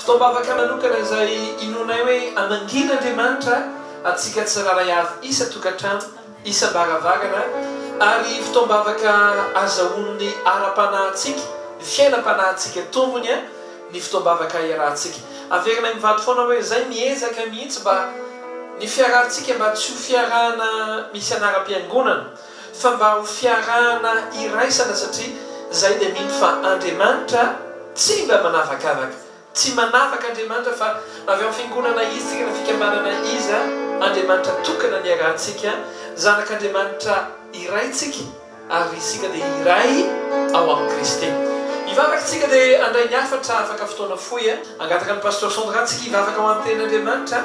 fitombavaka manokana izay inonay hoe amangin'andriamanitra atsika tsiraray avy isa tokantrano isa mbaravagana ary fitombavaka azahoan'ny ara-panahintsika fiainam-panahintsika tombony a ny fitombavaka iarahantsika averina mivady foana hoe zay miezaka mihitsy mba ny fiarahantsika mba tsy ho fiarahana misy anaram-piangonana fa mba ho fiarahana iraisana satria zay dia mino fa Andriamanitra tsy mba manavakavaka tsy manavaka Andriamanitra fa avy amin'ny fiangonana izy tsika na fikambanana izy Andriamanitra tokana ny arahantsika zanak'Andriamanitra iraitsika ary isika dia iray ao amin'ny Kristy. Ivavakatsika dia andray ny afatra afaka fotoana foy angataka ny pasteur Sandra tsika ivavaka ao an-ten'Andriamanitra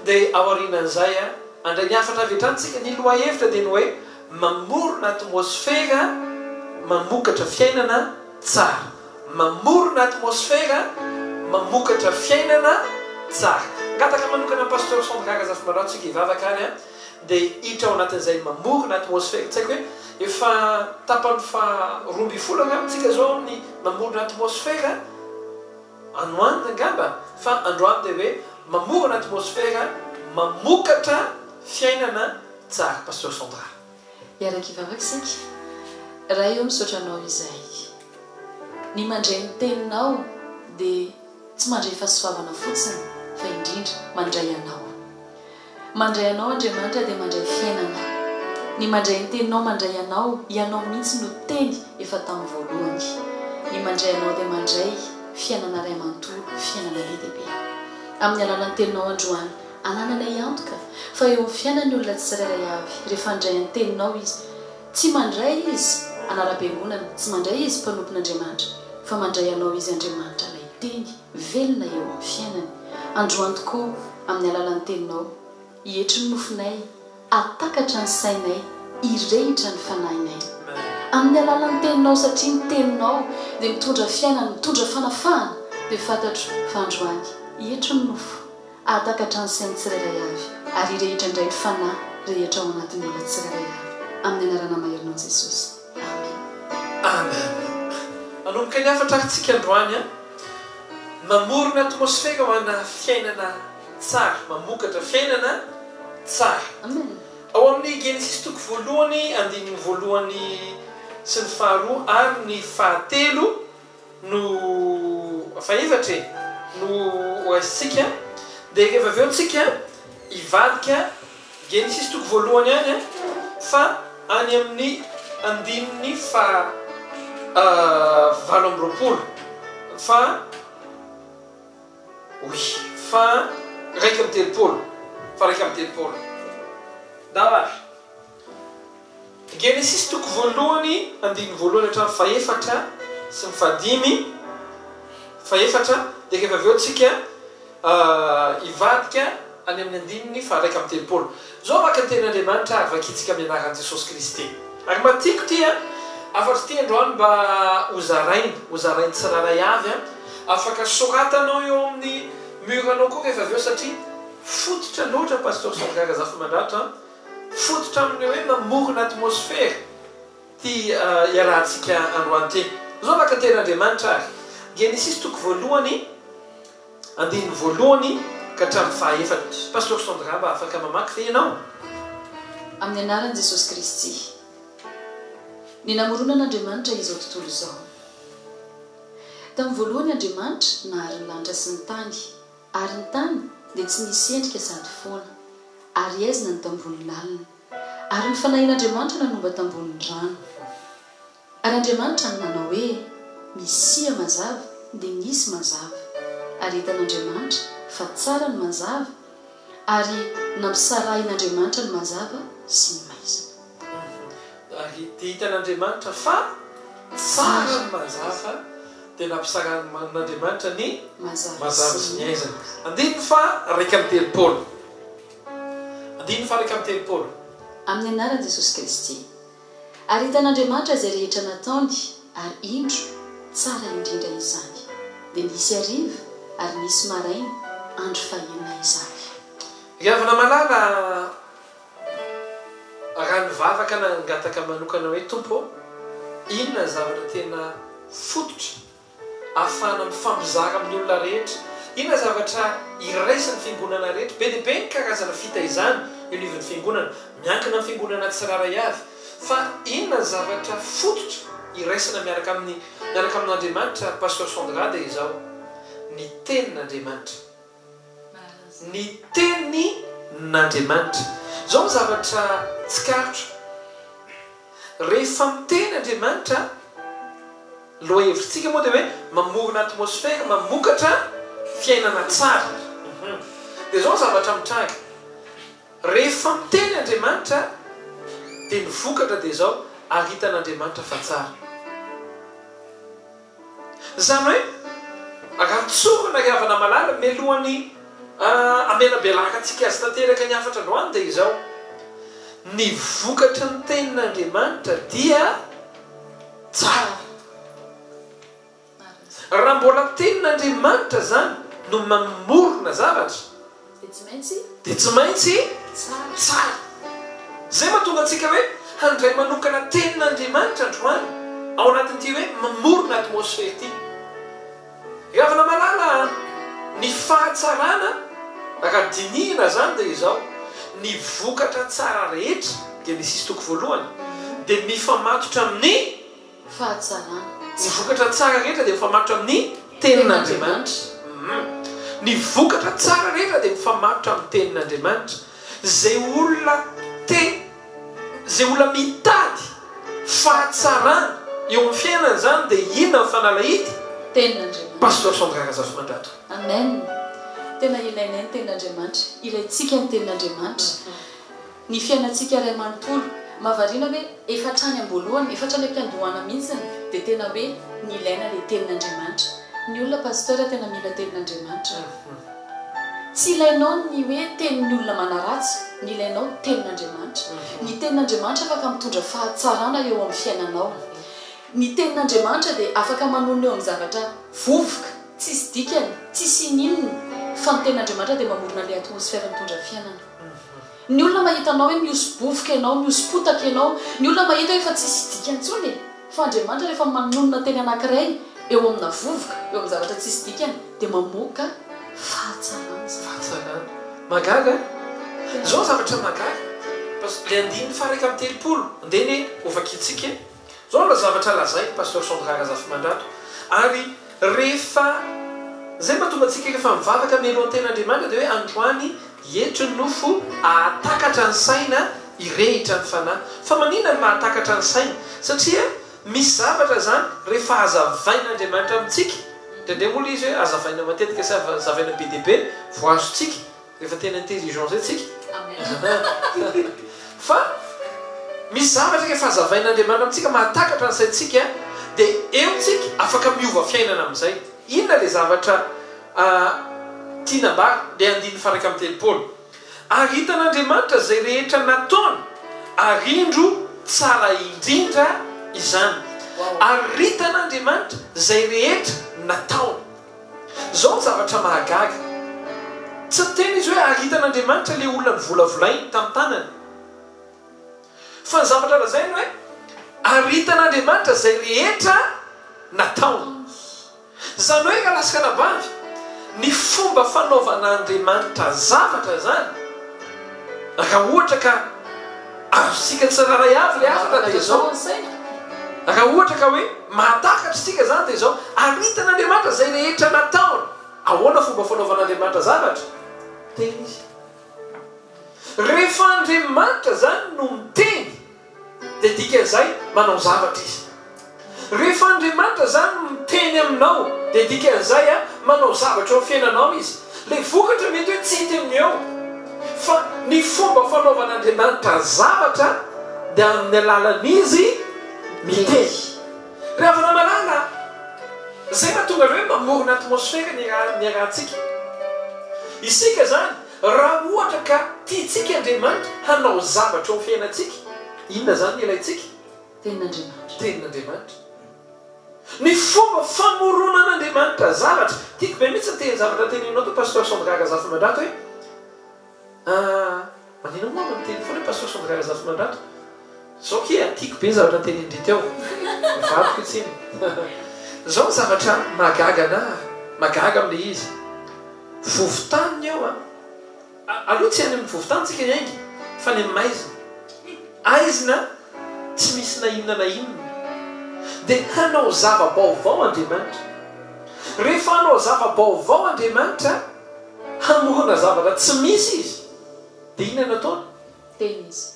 dia aorianan'izay andray ny afatra avy hatranintsika ny loha hevitra dia ny hoe mamorona atmosfera mamokatra fiainana tsara mamorona atmosfera mamokatra fiainana tsara angataka manokana ny pasteur Sandra azafy maratsika ivavaka any dia hiditra ao anatin'izay mamorona atmosfera tsy haiko hoe efa tapany fa 12 angatsika zao ny mamorona atmosfera androany angamba fa androany dia hoe mamorona atmosfera mamokatra fiainana tsara pasteur Sandra iaraka ivavaksika raha eo misaotranao izay ny mandray ny teninao dia tsy mandray fahasoavana fotsiny fa indrindra mandray anao Andriamanitra dia mandray fiainana ny mandray ny teninao mandray ianao mihitsy no teny efa tamin'ny voalohany ny mandray anao dia mandray fiainana ray amanontolo fiainana lehibe amin'ny alalan'ny teninao androany ananana iantoka fa eo amin'ny fiainany olona tsirairay avy rehefa andray ny teninao izy tsy mandray izy anara-piangonana tsy mandray izy mpanompon'Andriamanitra fa mandray anao izy Andriamanitra ilay teny velona eo amin'ny fiainany androany tokoa amin'ny alalan'ny teninao hietry ny nofinay atakatra ny sainay irehitra ny fanahinay amin'ny alalan'ny teninao satria ny teninao dia mitondra fiainana mitondra fanafahana dia fantatro fa androany hietry ny nofo atakatra ny sainy tsirairay avy ary irehitra indray ny fanahy rehetra ao anatin'ny olona tsirairay avy amin'ny anarana maherinao Jesosy amen amen anomboka ny afatra aritsika androany mamorona atmosfera ho ana fiainana tsara mamokatra fiainana tsara amen ao amin'ny Genesis toko voalohany andininy voalohany sy ny faharoa ary ny fahatelo no faefatra no hoaisitsika dia rehefa avy eo tsika ivadika Genesis toko voalohany any fa any amin'ny andininy fa 7 fa raika amby telopolo davary Genesis toko voalohany andininy voalohany hatramin'ny faefatra sy ny fahadimy faefatra dia rehefa avy eo tsika ivadika any amin'ny andininy fa raika amby telopolo zao maka ny ten'Andriamanitra ary vakitsika amin'ny anaran'i Jesosy Kristy ary matiko tia afa-tsy tia androany mba hozarainy tsiraray avy afaka soratanao eo amin'ny muranao koa rehefa avy eo satria fototra loatra pasteur Sandra azafy mandratra fototra amin'ny hoe mamorona atmosfera ty iarahantsika androany ty zao maka ny ten'Andriamanitra ary Genesis toko voalohany andininy voalohany ka hatramin'ny fahaefatra pasteur Sandra mba afaka mamaky ve ianao amin'ny anaran'i Jesosy Kristy ny namoronan'Andriamanitra izao tontolo izao tamin'ny voalohany Andriamanitra nahary ny lanitra sy ny tany ary ny tany dia tsy nisy endrika sady foana ary aizina ny tambony lalina ary ny fanahin'Andriamanitra nanomba tambony rano ary Andriamanitra ny nanao hoe misia mazava dia nisy mazava ary hitan'Andriamanitra fa tsara ny mazava ary nampisarahin'Andriamanitra ny mazava sy ny maizina ary dia hitan'Andriamanitra fa tsara ny mazava dia nampisarahin'Andriamanitra ny mazava sy ny aizina andininy fa raika amby telopolo amin'ny anaran'i Jesosy Kristy ary hitan'Andriamanitra izay rehetra nataony ary indro tsara indrindra izany dia nisy hariva ary nisy maraina andro fahenina izany riavana malala raha nivavaka nangataka manokana hoe tompo inona zavatra tena fototra ahafahana mifambizara amin'ny olona rehetra ina zavatra iraisan'ny fiangonana rehetra be dia be ny karazana fitaizana ionivon'ny fiangonana miankina amin'ny fiangonana tsiraray avy fa inona zavatra fototra iraisana miaraka amin'Andriamanitra pasteur Sandra dia izao ny tenin'Andriamanitra ny tenin'Andriamanitra zao ny zavatra tsikarotra rehefa miteny Andriamanitra loha hevitsika moa dia hoe mamorona atmosfera mamokatra fiainana tsara dia zao zavatra mitranga rehefa miteny Andriamanitra dia ny vokatra dia zao aritan'Andriamanitra fa tsara zany hoe rahatsorana riavana malala mialohan'ny amena belaka antsika azy tanteraka ny afatra androany dia izao ny vokatra ny tenin'Andriamanitra dia tsara raha mbola tenin'Andriamanitra zany no mamorona zavatra dia tsy maintsy tsara zay mahatonga antsika hoe handray manokana tenin'Andriamanitra androany ao anatin'ity hoe mamorona atmosfera ity riavana malala ny fahatsarana raha dinihina zany dia izao ny vokatra tsara rehetra dia misy toko voalohany dia mifamatotra amin'ny fahatsarana ny vokatra tsara rehetra dia mifamatotra amin'ny tenin'Andriamanitra ny vokatra tsara rehetra dia mifamatotra amin'ny tenin'Andriamanitra zay olona mitady fahatsarana eo amin'ny fiainana zany dia inona ny fanalahity tenin'Andriamanitra pasteur Sandra Razafy Mandrato amen tena ilainay ny tenin'Andriamanitra ilayntsika ny tenin'Andriamanitra ny fiainantsika iray manontolo mahavariana hoe efatrany am-boalohany efatrany am-piandohana mihitsiny dia tena hoe ny ilaina ilay tenin'Andriamanitra ny olona pasteur tena mila tenin'Andriamanitra tsy ilainao ny hoe tenin'ny olona manaratsy ny ilainao tenin'Andriamanitra ny tenin'Andriamanitra afaka mitondra fahatsarana eo amin'ny fiainanao ny tenin'Andriamanitra dia afaka manonona eo amin'ny zavatra vovoka tsisy dikany tsisy ninona fa ny tenin'Andriamanitra dia mamorona ilay atmosfera mitondra fiainana ny olona mahita anao hoe mihoso-bovoka ianao mihoso-potaka ianao ny olona mahita hoe fa tsisy dikany intsony fa Andriamanitra rehefa manonona teny anankiray eo amina vovoka eo amin'ny zavatra tsisy dikany dia mamoaka fahatsarana magaga zao zavatra magaga le andiny faraka amin'ny telopolo andeny ovakitsika zao la zavatra lazay pasteur Sandra Razafy Mandrato ary rehefa zay mahatonga antsika rehefa mivavaka mialohan'ny tenin'Andriamanitra dia hoe androany etry ny nofo ahatakatra ny saina irehitra ny fanahy fa manina ny mahatakatra ny saina satria misy zavatra zany rehefa azavain'Andriamanitra amintsika tendremo moa izy hoe azavaina matetika sy azavaina be dia be voazotsika rehefa tena intelligence tsika fa misy zavatra rehefa azavain'Andriamanitra amintsika mahatakatra ny saintsika dia eo tsika afaka miova fiainana amin'izay inona le zavatra tianambary le andiny faraka amin'ny telopolo aritan'Andriamanitra zay rehetra nataony arindro tsara indrindra izany aritan'Andriamanitra zay rehetra nataony zao ny zavatra mahagaga tsy tena izy hoe aritan'Andriamanitra le olona ny volavolainy tamin'ny tanany fa ny zavatra lazainy hoe aritan'Andriamanitra zay rehetra nataony zany hoe raha lasaka nabavy ny fomba fanaovan'Andriamanitra zavatra zany raha ohatra ka azosika tsiraray avy le afatra dia zao raha ohatra ka hoe mahatakatra sika zany dia zao aritan'Andriamanitra zay rehetra nataony ahoana fomba fanaovan'Andriamanitra zavatra teny izy rehefa Andriamanitra zany no miteny dia dikan'izay manao zavatra izy rehefa Andriamanitra zany miteny aminao dia dikan'izay manao zavatra eo fiainanao izy le vokatra mety hoe tsy hiteny eo fa ny fomba fanaovan'Andriamanitra zavatra dia amin'ny alalan'izy miteny rehefa malala zay mahatonga hoe mamorona atmosfera ny arahantsika isika zany raha ohatra ka tiatsika Andriamanitra hanao zavatra eo fiainantsika inona zany ilayntsika tenin'Andriamanitra ny fomba famoronan'Andriamanitra zavatra tiako be mihitsy teny zavatra teninao to pasteur Sandra Razafy Mandrato hoe manina moa manteny foana hoe pasteur Sandra Razafy Mandrato zao kia tiako be zavatra teny indry teo vadiko itsiny zao zavatra magaga na magaga amin'le izy vovotaniny ao aloha tsy any amin'ny vovotany tsika iaingy fa ny maizina aizina tsy misy na inona na inona dia hanao zava-baovao Andriamanitra rehefa hanao zava-baovao Andriamanitra hamorona zavatra tsy misy izy dia inona nataony teny izy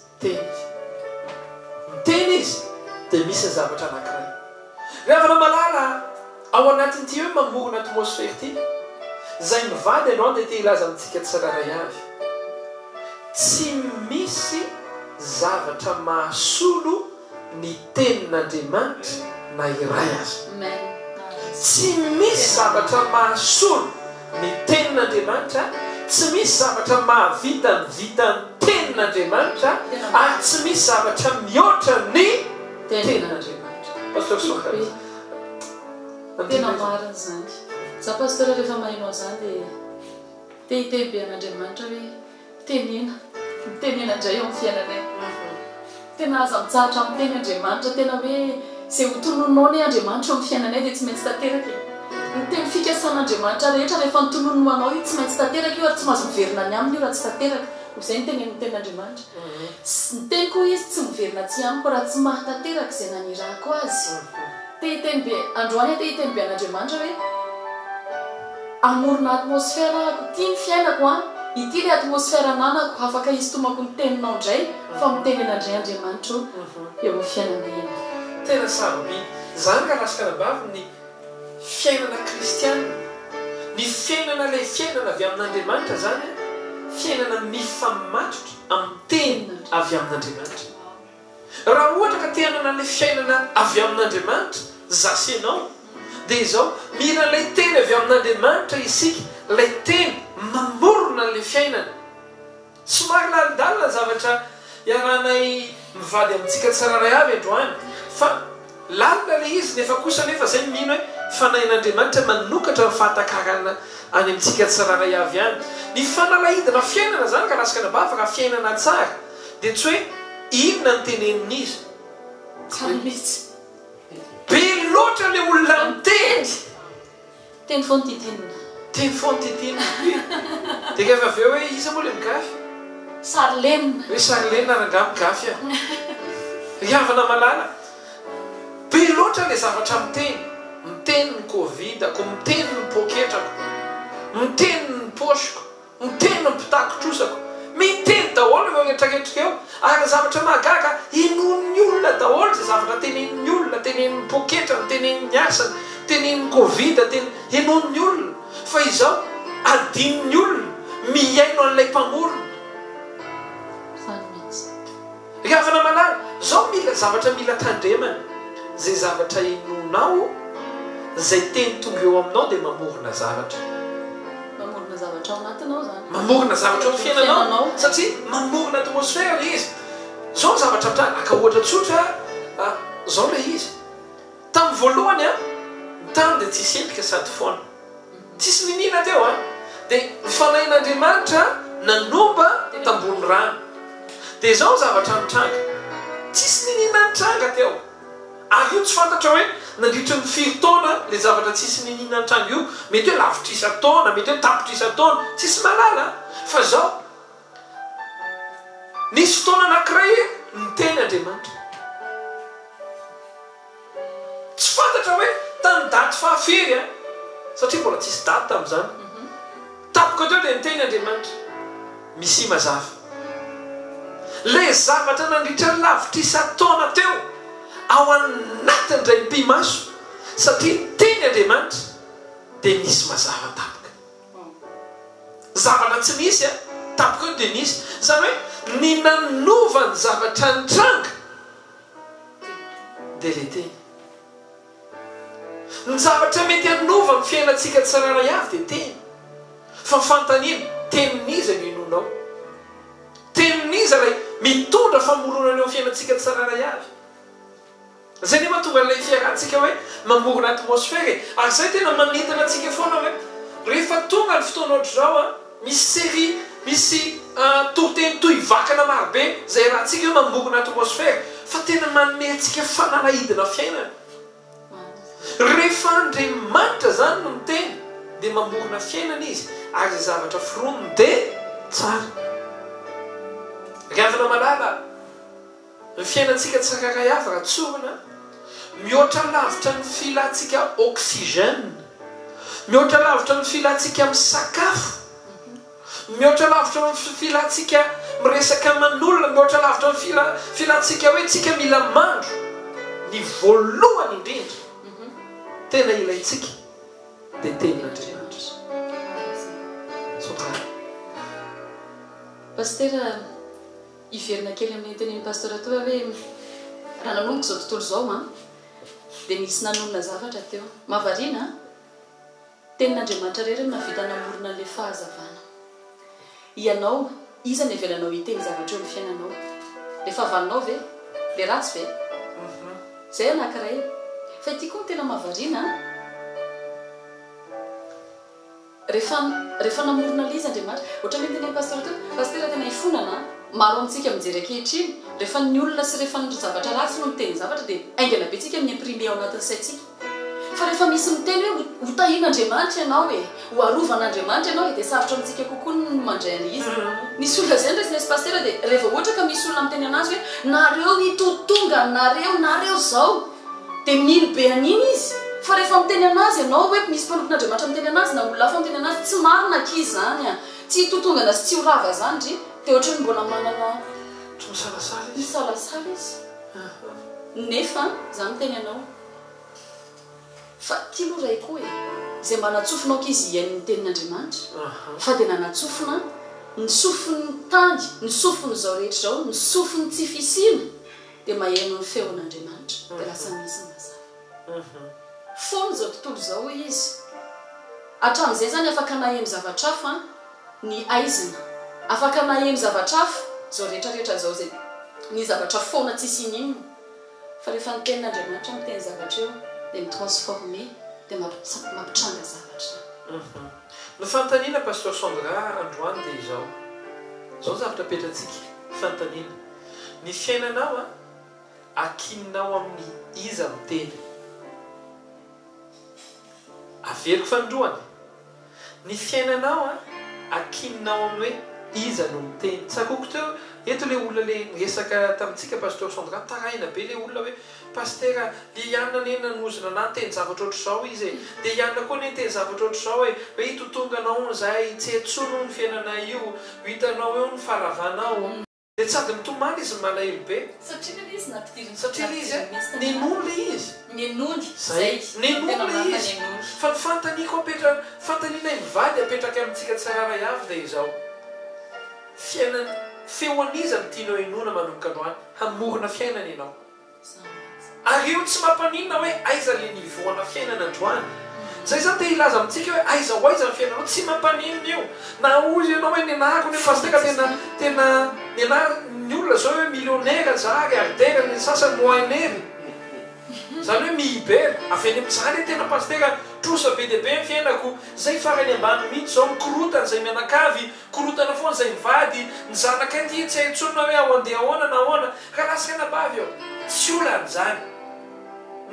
miteny izy dia misy ny zavatra anankiray rehefa malala ao anatin'ity hoe mamorona atmosfera ity zay mivady ianao dia te ilaza amintsika tsiraray avy tsy misy zavatra mahasolo ny tenin'Andriamanitra na iray azy tsy misy zavatra mahasolo ny tenin'Andriamanitra tsy misy zavatra mahavita ny vitany tenin'Andriamanitra ary tsy misy zavatra mihoatra ny tenin'Andriamanitra pastor Sokaly tena marina zany za pasteur rehefa mahinao zany dia te hiteby an'Andriamanitra hoe tenena mitenena indray eo amin'ny fiainanay tena aza mitsahatra amin'ny teny Andriamanitra tena hoe zay ho tonononao ny Andriamanitra eo amin'ny fiainanay dia tsy maintsy tanteraka ny teny fikasan'Andriamanitra rehetra rehefa nitonononao anao io tsy maintsy tanteraka io ary tsy mahazo miverina ny aminy io raha tsy tanteraka zay ny tenen'ny tenin'Andriamanitra ny teny koa izy tsy miverina tsy amiko raha tsy mahatanteraka izay nanirahako azy te hiteny be androany te hiteny be an'Andriamanitra hoe amorona atmosfera ako tia ny fiainako ity le atmosfera ananako afaka izy tomako ny teninao indray fa mitenena indray Andriamanitra eo amin'ny fiainana tena saroby zany ka lasika nabavy ny fiainana kristiana ny fiainana ilay fiainana avy amin'Andriamanitra zany fiainana mifamatotra amin'ny teny avy amin'Andriamanitra raha ohatra ka te-hanana ilay fiainana avy amin'Andriamanitra zasy ianao dia izao mila ilay teny avy amin'Andriamanitra isika ilay teny mamorona ilay fiainana somary lalidalina zavatra iarahanay mivady amintsika tsiraray avy androany fa lalina ilay izy nefa kosa nefa zay mino hoe fanahin'Andriamanitra manokatra ny fahatakarana any amintsika tsiraray avy any ny fanalahidina fiainana zany ka lasika nabavaka fiainana tsara dia tsy hoe inona ny tenenin'izy be loatra le olona miteny teny fontidinina dia rehefa avy eo hoe iza moa le migafy sarolenina hoe sarolenina rangaha migafy riavana malala be loatra le zavatra miteny ny covid ako miteny ny poketrako miteny ny posiko miteny ny mpitakotrosako miteny daholo eo rehetrarehetrika eo ary zavatra mahagaga inon'ny olona daholo zay zavatra tenenin'ny olona tenenin'ny poketrany tenenin'ny asany tenenin'ny covid inon'ny olona fa izao adin'ny olona miaino an'ilay mpamorona riavana malala zao mila zavatra mila tandremana zay zavatra inonao zay teny tonga eo aminao dia mamorona zavatra zavatra ao anatinao zany mamorona zavatra ao fiainanao satria mamorona atmosfera le izy zao zavatra mitany aka ohatra tsotra zao le izy tamin'ny voalohany ny tany dia tsisy endrika sady foana tsisy ninina teo dia mifanahin'Andriamanitra nanomba tambony rano dia zao zavatra mitranga tsisy ninina nitranga teo ary io tsy fantatra hoe nandritra ny firy taona le zavatra tsisy ninina nitranga io mety hoe lavitra isa-taona mety hoe tapitra isa-taona tsisy malala fa zao nisy fotoana anankiray niteny Andriamanitra tsy fantatra hoe tany daty fahafiry satria mbola tsisy daty tamin'izany tapoka teo dia niteny Andriamanitra misy mazava le zavatra nandritra ny lavitra isa-taona teo ao anatiny ray mpimaso satria teny Andriamanitra dia nisy mazava tapoka zavatra tsy nisy tapoka eo dia nisy zany hoe ny nanova ny zavatra nitranga dia le teny ny zavatra mety hanova ny fiainantsika tsiraray avy dia teny fa fantaniana teniniza no inonao teniniza lay mitondra famoronana eo fiainantsika tsiraray avy zay ny mahatonga n'ilay fiarahantsika hoe mamorona atmosfera ary zay tena manentana antsika foana hoe rehefa tonga ny fotoana ohatr' zao misy série misy toroteny toy vakana marobe zay rahantsika hoe mamorona atmosfera fa tena manome antsika fanalahidina fiainana rehefa Andriamanitra zany no miteny dia mamorona fiainana izy ary zavatra fironony dia tsara. Ravina malala ny fiainantsika tsirairay avy raha tsorina mihoatra lavitra ny filantsika oxygène, mihoatra lavitra ny filantsika amin'ny sakafo, mihoatra lavitra ny filantsika miresaka man'olona, mihoatra lavitra ny filantsika hoe tsika mila mandro. Ny voalohany indrindra tena ilayntsika dia tenin'Andriamanitra. Pastera iverina kely amin'ny tenin'ny pastora teo hoe raha nanomboka izao tontolo izao dia nisy nanonona zavatra teo mahavariana tenin'Andriamanitra rery navita namorona an'ilay fahazavana. Ianao iza ny avelanao hiteny zavatra eo amin'ny fiainanao, ilay fahavalonao ve, ilay ratsy ve? Zay anankiray fa ity koa tena mahavariana rehefa namorona ilay izy Andriamanitra. Ohatra hoe teny pastora teo, pastera tena ifonana maro amintsika mijery ankehitriny rehefa ny olona sy rehefa ny zavatra ratsy no miteny zavatra dia aingana be tsika mi-imprimer ao anatin'ny saintsika. Fa rehefa misy miteny hoe ho tahian'Andriamanitra ianao ho arovan'Andriamanitra ianao dia sarotra amintsika kokoa no mandray an'izy. Nisy olona izay ndray sy nisy pastera dia rehefa ohatra ka misy olona miteny anazy hoe nareo itotonga nareo izao dia mino be an'iny izy. Fa rehefa miteny anazy ianao hoe misy mpanompon'Andriamanitra miteny anazy na olona hafa miteny anazy tsy marina ankizy zany tsy hitotongana sy tsy ho rava zany dia ohatra ny mbola manana misalasala izy. Nefa za miteny anao fa tia loha ray koa izay manatsofinao ankizy hiain'ny tenin'Andriamanitra fa dia nanatsofina ny sofin'ny tany, ny sofiny izao rehetra izao, ny sofiny tsy fisina dia mahaino ny feon'Andriamanitra dia lasa misy mazava. Fony izao tontolo izao izy hatramin'izay zany afaka naheno zavatra hafa ny aizina, afaka naheno zavatra hafa izao rehetrarehetra izao zay ny zavatra foana tsisy in'inona fa rehefa ny tenin'Andriamanitra miteny zavatra eo dia mitransforme dia mampitranga zavatra. Ny fantaniana pastor Sandra androany dia izao zavatra petratsika fantaniana ny fiainanao akininao amin'ny iza miteny averiko fandroany ny fiainanao akininao amin'ny hoe iza no miteny. Tsakoko teo eto ilay olona le resaka tamintsika pastor Sandra taraina be ilay olona hoe pastera le ianona nena nozona na teny zavatra ohatr'izao izy dia ianona koa ne teny zavatra ohatr'izao hoe hitotonganao izay tsy etsono ny fiainana io hitanao eo ny faravanao dia tsy ady mitomany izy malahelo be satria izy nenony le izy nenony le izy fa ny fantaniako fantaniana mivady apetraka amintsika tsiraray avy dia izao fiainana feoaniza ny tianao inona manomboka androany hamorona fiainana ianao ary io tsy mampaninona hoe aiza le nivoana fiainana androany zay zany dia ilaza amintsika hoe aiza ho aiza ny fiainanao tsy mampaninona io na ozy ianao hoe nenahako ny pastera tena ny olona zao hoe millionnaire zary ardera ny sasany moinery zany hoe mihibery avy any amin'izany tena pastera trosa be dia be ny fiainako zay farany ambany mihitsy zao mikorotana zay mianakavy korotana foana zay mivady ny zanakay ty tsy haitsonona hoe ao andeha ahoana na ahoana ka lasaka nabavy ao tsy olana zany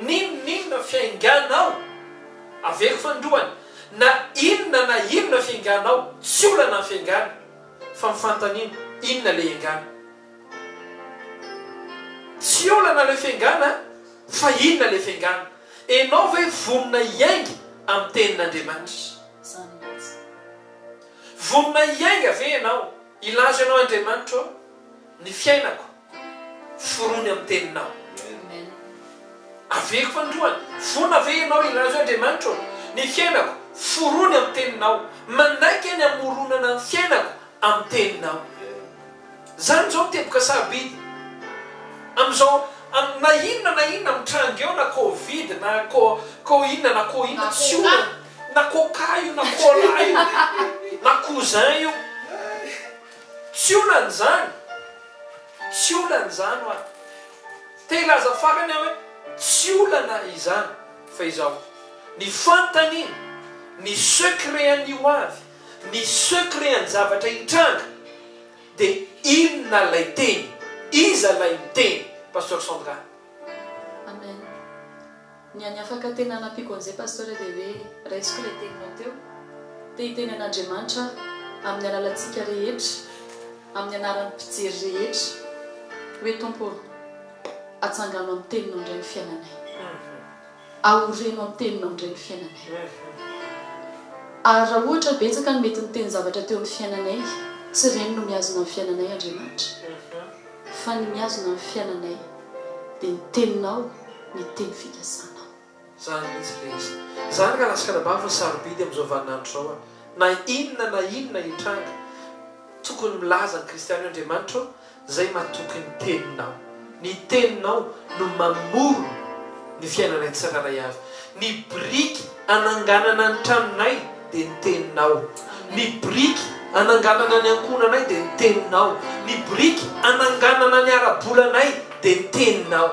ninona fiainganao aveko fandroany na inona fiainganao tsy olana ny fiaingana fa mifantaniana inona le ingana tsy olana le fiaingana fa inona le fiaingana enao hoe vonona iainga amin'ny tenin'Andriamanitra vonona iainga ve ianao ilazo ianao Andriamanitra ny fiainako forony amin'ny teninao aveko fandroany vona ve ianao ilazo Andriamanitra ny fiainako forony amin'ny teninao manaiky any amoronana ny fiainako amin'ny teninao zany zao teboka sabidy amin'izao na inona mitranga eo na covid na ko inona tsy olana na coca io na cola io na cousin io tsy olana zany oa te ilaza farany hoe tsy olana izany fa izao ny fantaniana ny secret an'io avy ny secret any zavatra hitranga dia inona lay teny iza lay miteny pastor Sandra. Amen. Ny any afaka tena nampiko an'izay pastora dia hoe raisiko ilay teninao teo te hiteny an'Andriamanitra amin'ny alalantsika rehetra amin'ny anaran'ny mpijery rehetra hoe tompo atsangano amin'ny teninao indray ny fiainanay aoreno amin'ny teninao indray ny fiainanay ary raha ohatra betsaka ny mety nyteny zavatra teo amin'ny fiainanay tsy reny no miazona amin'ny fiainanay Andriamanitra fa ny miazona amin'ny fiainanay dia ny teninao ny teny fikasana zany mihitsy le izy zany ka lasaka nabava sarobidy amin'izao vaninandro zao na inona hitranga tokony milaza ny kristiany Andriamanitra zay mahatoky ny teninao. Ny teninao no mamoro ny fiainanay tsiraray avy. Ny biriky ananganana ny tranonay dia ny teninao. Ny biriky ananganana ny ankonanay dia ny teninao. Ny biriky ananganana ny arabolanay dia ny teninao.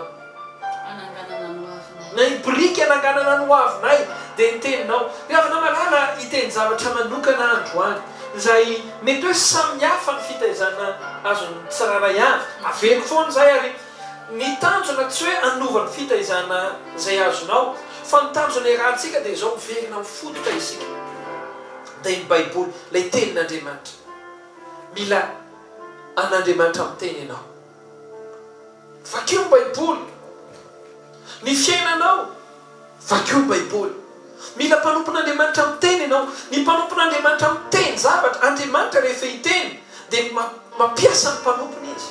Ny biriky ananganana ny hoavinay dia ny teninao. Rehefa malala iteny zavatra manokana androany izay mety hoe samihafa ny fitaizana azony tsiraray avy. Avelo foana zay ary ny tanjona tsy hoe anova ny fitaizana izay azonao fa ny tanjona iarahantsika dia izao miverina mifototra isika. Dia ny Baiboly ilay tenin'Andriamanitra. Mila an'Andriamanitra miteny ianao. Vakio ny Baiboly. Ny fiainanao vakio ny Baiboly. Mila mpanompon'Andriamanitra miteny ianao. Ny mpanompon'Andriamanitra miteny zavatra. Andriamanitra rehefa hiteny dia mampiasa ny mpanompony izy.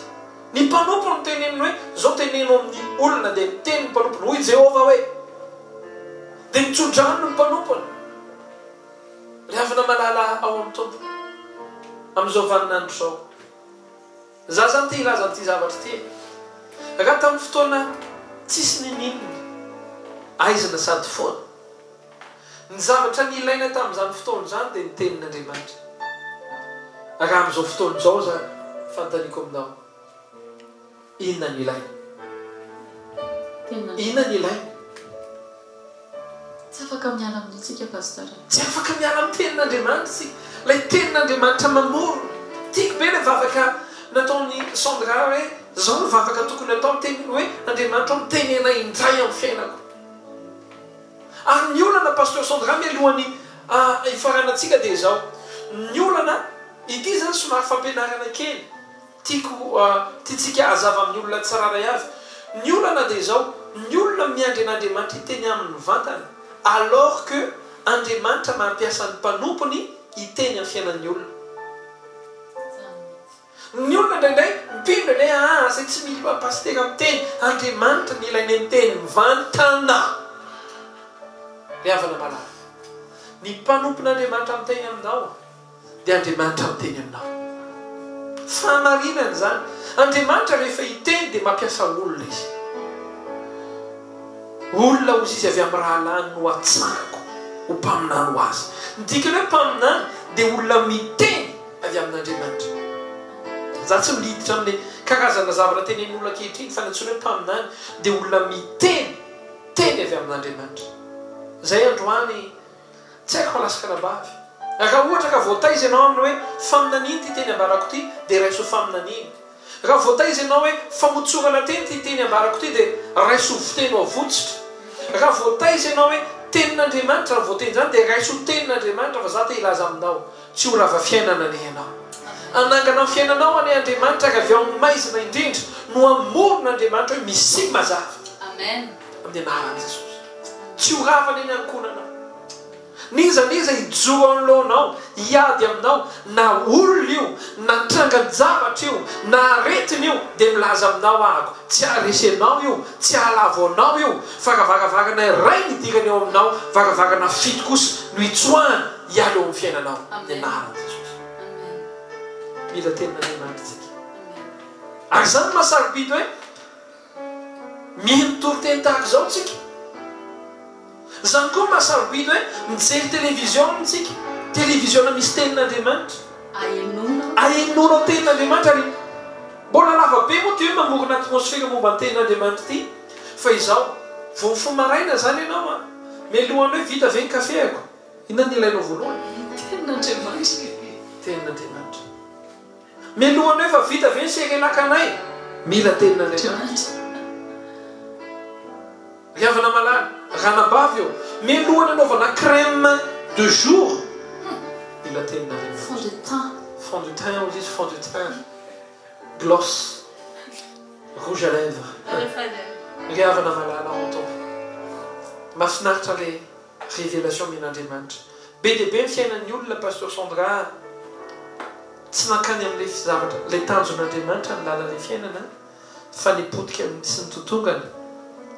Ny mpanompony teneniny hoe zao teneno amin'ny olona dia miteny ny mpanompony hoy Jehova hoe dia mitsodrano ny mpanompony. Rehefa malala ao amin'ny tompo amin'izao vaninandro zao. Za zany te hilaza an'ity zavatra ty. Raha tamin'ny fotoana tsisy ninonina aizina sady foana. Ny zavatra ny ilaina tamin'izany fotoana zany dia ny tenin'Andriamanitra. Raha amin'izao fotoana izao zany fantaniko aminao. Inona ny ilaina? Inona ny ilaina? Tsy afaka miala amintsika pastora. Tsy afaka miala amin'ny tenin'Andriamanitra sika. Ilay tenin'Andriamanitra mamoro. Tiako be ilay vavaka nataony Sandra hoe zao ny vavaka tokony atao teny hoe Andriamanitra miteny anay indray amin'ny fiainako. Ary ny olana pasteur Sandra mialohan'ny hifaranantsika dia izao. Ny olana ity zany somary fampianarana kely. Tiatsika azava amin'ny olona tsiraray avy. Ny olana dia izao. Ny olona miandry an'Andriamanitra hiteny amin'ny vantany. Alors que Andriamanitra mampiasa ny mpanompony hiteny amin'ny fiainan'ny olona. Ny olona indraindray mipindra ilay zay tsy mila pastera miteny. Andriamanitra ny ilainy miteny mivantana. Rehavana malala. Ny mpanompon'Andriamanitra miteny aminao dia Andriamanitra miteny aminao. Famarinana zany. Andriamanitra rehefa hiteny dia mampiasa olona izy. Olona ozy izy avy amin'ny raha lany no atsako ho mpaminany ho azy. Ny dikany hoe mpaminany dia olona miteny avy amin'Andriamanitra. Za tsy miliditra amin'ny karazana zavatra tenen'olona ankehitriny fa ny antsoina hoe mpaminany dia olona miteny teny avy amin'Andriamanitra. Zay androany tsy haiko lasaka nabavy. Raha ohatra ka voataiza ianao aminy hoe faminaniny ty teny ambarako ty dia raiso faminaniny. Raha voataiza ianao hoe famotsorana teny ty teny ambarako ty dia raiso fiteny avotsitra. Raha voataiza ianao hoe tenin'Andriamanitra raha voateny zany dia raiso tenin'Andriamanitra fa za te hilaza aminao. Tsy ho rava fiainana ne ianao. Anangana amin'ny fiainanao any Andriamanitra ka avy ao amin'ny maizina indrindra no amoron'Andriamanitra hoe misy mazava. Amen. Amin'ny anaran'i Jesosy. Tsy ho rava ny ankonanao. Niza hijoro anoloanao, hiady aminao, na olona io, na tranga-javatra io, na aretina io, dia milaza aminao ahako. Tsy aresenao io, tsy alavo anao io, fa varavagana iray nidirany eo aminao, varavagana fito kosa no hitsoahana hiala eo amin'ny fiainanao. Ny anaran'i Jesosy. Mila tenin'Andriamanitra tsika. Ary zany mahasarobidy hoe miheno toriteny tahaka izao tsika. Zany koa mahasarobidy hoe mijery televiziona tsika. Televiziona misy tenin'Andriamanitra. Ahenonao tenin'Andriamanitra ary mbola lava be moa ty hoe mamorona atmosfera momba ny tenin'Andriamanitra ty. Fa izao vao mifomaraina zany ianao mialohany hoe vita ve ny kafeako. Inona ny ilainao voalohany? Tenin'Andriamanitra. Tenin'Andriamanitra. Mialohany hoe fa vita ve ny serelakanay. Mila tenin'Andriamanitra. Riavana malala. Ranabavy eo. Mialohany anaovana crème de jour mila tenina fond de teint fond de teint ozy izy fond de teint gloss rouge à lèvres ry havana malala antao mahafinaritra le révélation men'Andriamanitra be dia be ny fiainan'ny olona pasteur Sandra tsy nankany amin'ilay zavatra ilay tanjon'Andriamanitra ny lalan'ilay fiainana fa nipotika sy ny totongana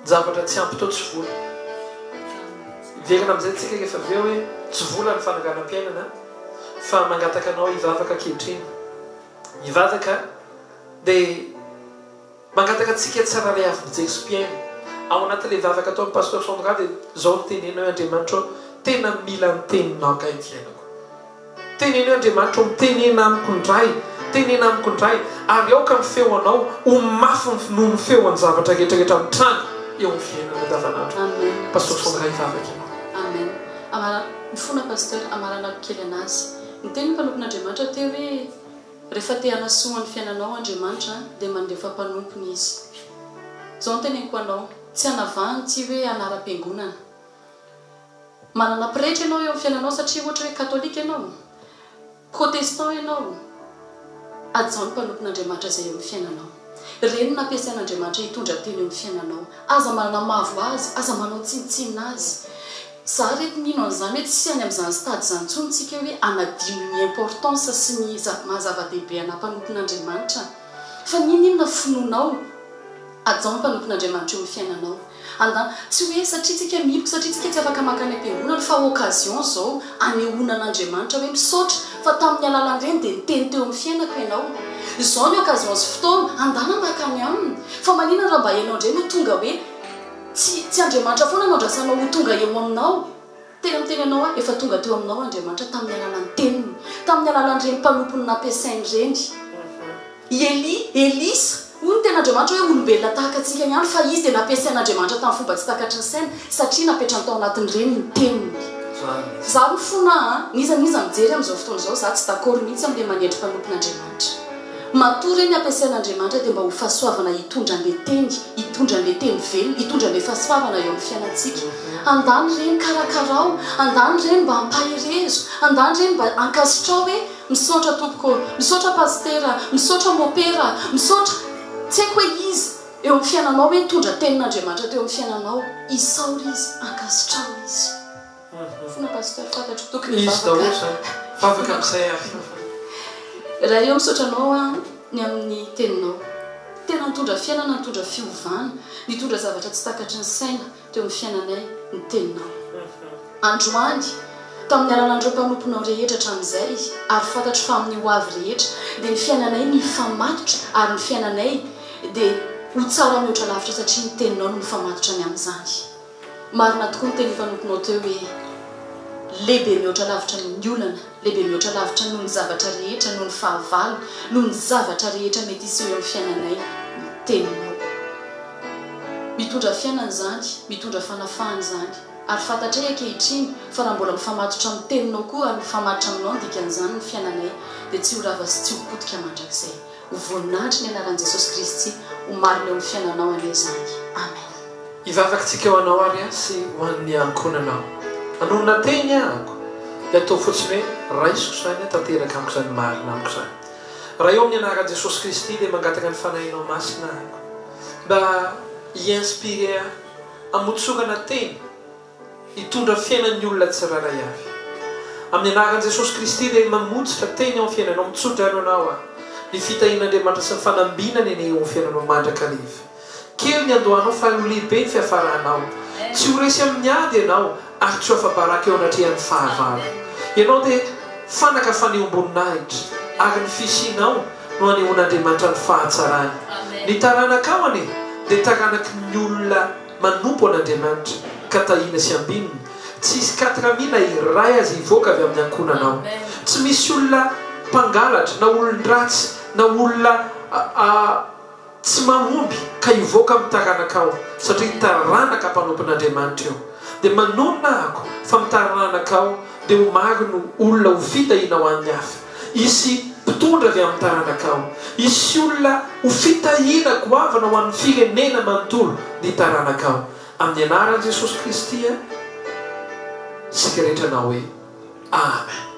zavatra tsy ampy tao tsy vola verina amin'izay tsika rehefa avy eo hoe tsy vola ny fananganam-piainana fa mangataka anao hivavaka ankehitriny hivavaka dia mangataka antsika tsara ray avy mijery sy mpiaina ao anatin'ilay vavaka atao pasteur Sandra dia zao no tenenao hoe Andriamanitra tena mila ny teninao kay ny fiainako tenenao Andriamanitra mitenena amiko indray tenena amiko indray ary aoka ny feonao ho mafy noho ny feon'ny zavatra rehetrarehetra mitranga eo ny fiainana davanandro pasteur Sandra hivavaka ianao amen ny fona pasteur amaranako kely anazy ny teny mpanompon'Andriamanitra teo hoe rehefa te hanasoa ny fiainanao Andriamanitra dia mandeha fampanompony izy zao ny teneniko anao tsy hanavahany tsy hoe anaram-piangonana manana pretra ianao eo amin'ny fiainanao satria ohatra hoe katolika ianao protestant ianao adzao ny mpanompon'Andriamanitra izay eo amin'ny fiainanao reny nampiasain'Andriamanitra hitondra teny eo amin'ny fiainanao aza manana mavo azy aza manao tsinitsinina azy za reto mino an'izany hoe tsy any amin'izany stady zany ntsony tsika hoe anadino ny importance sy ny mahazava-dehibe ana mpanompon'Andriamanitra fa ninona finonao adzao ny mpanompon'Andriamanitra eo amin'ny fiainanao andany tsy hoe satria tsika mipiko satria tsika tsy afaka makany am-piangonana fa occasion zao anehoana an'Andriamanitra hoe misaotra fa tamin'ny alalan'ireny dia niteny teo amin'ny fiainako ianao izao ny occasion sy fotoana andana makany aminy fa maninona raha mba ianao indray no tonga hoe tsy Andriamanitra foana anao-drasanao ho tonga eo aminao tena miteny anao a efa tonga teo aminao Andriamanitra tamin'ny alalan'ny teniny tamin'ny alalan'ireny mpanompony nampiasainy reny Elisa hoy ny tena Andriamanitra hoe olombelona tahaka antsika ihany fa izy dia nampiasain'Andriamanitra tamin'ny fomba tsy takatry ny saina satria napetrany tao anatin'ireny ny teniny za mifona nizaniza mijery amin'izao fotoana izao za tsy d'accord mihitsy amin'ilay manendry mpanompon'Andriamanitra matory eny ampiasain'Andriamanitra dia mba ho fahasoavana hitondra an'ilay teny hitondra an'ilay teny velona hitondra an'ilay fahasoavana eo amin'ny fiainantsika andany reny karakarao andany reny mba hampaherezo andany reny mba ankasitrao hoe misaotra tompoko misaotra pastera misaotra mopera misaotra tsy haiko hoe izy eo amin'ny fiainanao hoe hitondra tenin'Andriamanitra teo amin'ny fiainanao isaory izy ankasitrao izy fona pasteur fantatro tokony izy daholo vavaka amin'izay raha eo misaotranao a ny amin'ny teninao tena nitondra fiainana nitondra fiovana nitondra zavatra tsy takatry ny saina teo amin'ny fiainanay ny teninao androany tamin'ny alalan'ireo mpanomponao rehetra hatramin'izay ary fantatro fa amin'ny ho avy rehetra dia ny fiainanay mifamatotra ary ny fiainanay dia ho tsara mihoatra lavitra satria ny teninao no mifamatotra ny amin'izany marina tokoa ny teny mpanomponao teo hoe lehibe mihoatra lavitra ny olana lehibe mihoatra lavitra noho ny zavatra rehetra noho ny fahavalo noho ny zavatra rehetra mety isy eo amin'ny fiainanay ny teninao mitondra fiainana zany mitondra fanafahana zany ary fantatray ankehitriny fa raha mbola mifamatotra amin'ny teninao koa ary mifamatotra aminao ny dikan'izany ny fiainanay dia tsy ho rava sy tsy ho potika mandrakizay ho voninahitry ny anaran'i Jesosy Kristy ho marina eo amin'ny fiainanao anay zany amen hivavakatsika ho anao ary sy ho an'ny ankonanao anonona teny ahako dia atao fotsiny hoe raisiko zany tanteraka amiko zany marina amiko zany raha eo amin'ny anaran'i Jesosy Kristy dia mangataka ny fanahinao masina ahako mba hiinspire amotsorana teny hitondra fiainan'ny olona tsiraray avy amin'ny anaran'i Jesosy Kristy dia mamotsitra teny ao amin'ny fiainanao mitsotra anao ny fitahin'Andriamanitra sy ny fanambinany eny eo amin'ny fiainanao mandrakariva kely ny andohanao fa ho lehibe ny fiafaranao tsy ho resy amin'ny ady ianao ary tsy ho afabaraka eo anatrehan'ny fahavalo ianao dia fanaka faneom-boninahitra ary ny fisianao no anehoan'Andriamanitra ny fahatsarany ny taranakao dia taranaky ny olona manompo an'Andriamanitra ka tahina sy ambininy tsy isy 4000 iray azy hivoaka avy amin'ny ankonanao tsy misy olona mpangalatra na olon-dratsy na olona tsy mahomby ka hivoaka amin'ny taranakao satria taranaka mpanompon'Andriamanitra eo dia manonona ako fa mitaranakao dia ho marino olona ho fitahina ho an'ny hafa isy mpitondra avy amin'ny taranakao isy olona ho fitahina goavana ho an'ny firenena manontolo ny taranakao amin'ny anaran'i Jesosy Kristy sika rehetra anao hoe amen